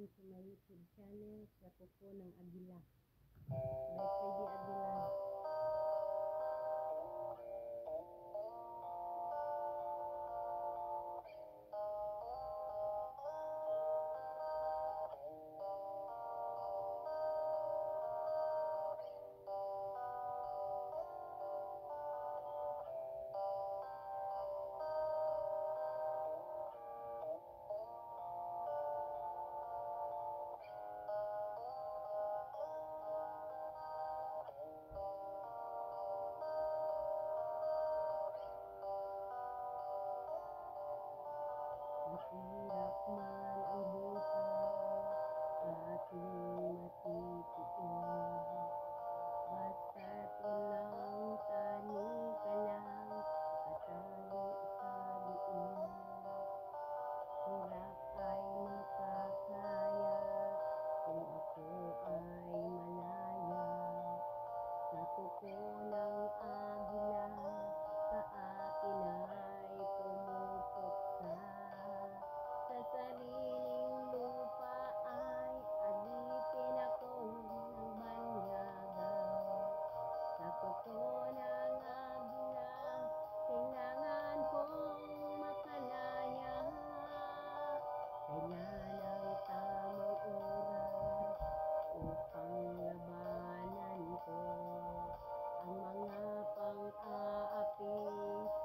welcome to my YouTube channel, sa Kuko ng Agila. By Freddy Agila. Mahirap man ang buhay, ating matitiin. Basta't walang tani ka lang, katali sa liin. Hirap ay makakaya, kung ako ay malaya. Sa kuko ng agila, sa akin ay pumupuksa. Sa sariling lupa ay alipin ako ng banyaga. Sa kuko ng agila, kailangan kong makalaya. Kailan ang tamang oras upang labanan ko ang mga pang-aapi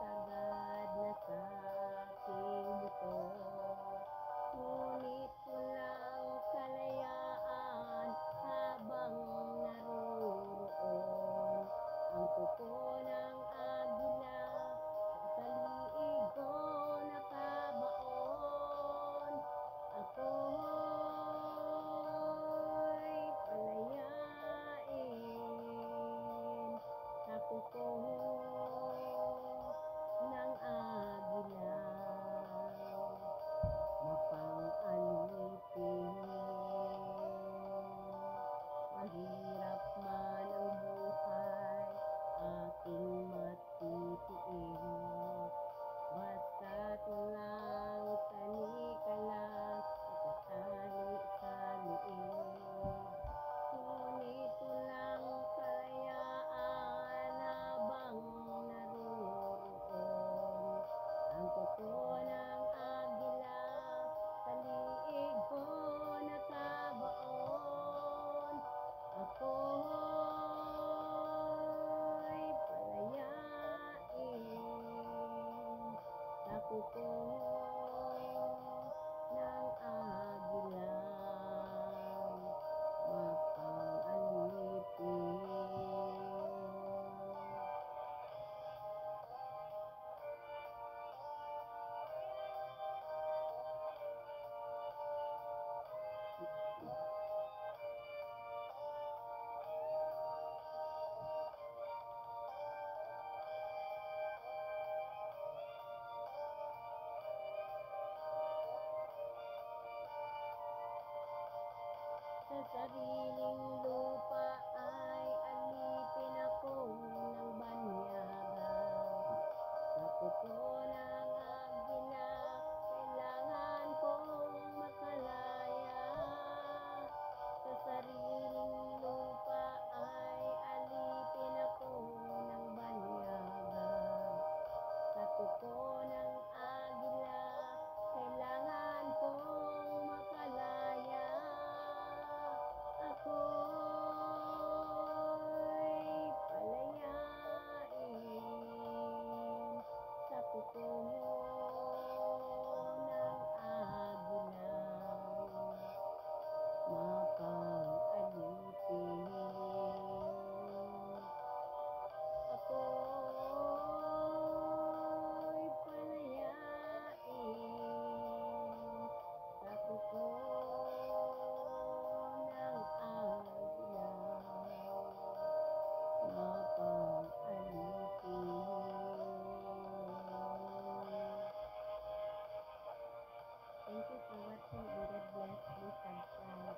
sagad na sa aking buto. Ngunit walang kalayaan habang naroon ang kuko ng agila. Sa liig ko nakabaon, ako'y palayain sa kuko ng agila. Mapang-alipin, mahirap man ang buhay, aking matitiin. Basta't walang tani ka lang, nakatali sa liig. Ngunit walang kalayaan habang naroon ang kuko ng agila. Sa liig ko nakabaon, ako'y palayain sa kuko ng agila. Mapang-alipin. Sa sariling lupa ay alipin ako ng banyaga. Sa kuko ng agila, kailangan kong makalaya. Sa sariling lupa ay alipin ako ng banyaga. Sa kuko ng agila, kailangan kong makalaya. Ako'y palayain sa kuko ng agila. Mapang-alipin, ako'y palayain sa kuko ng agila. Mapang-alipin. Thank you for watching and God bless. Please subscribe.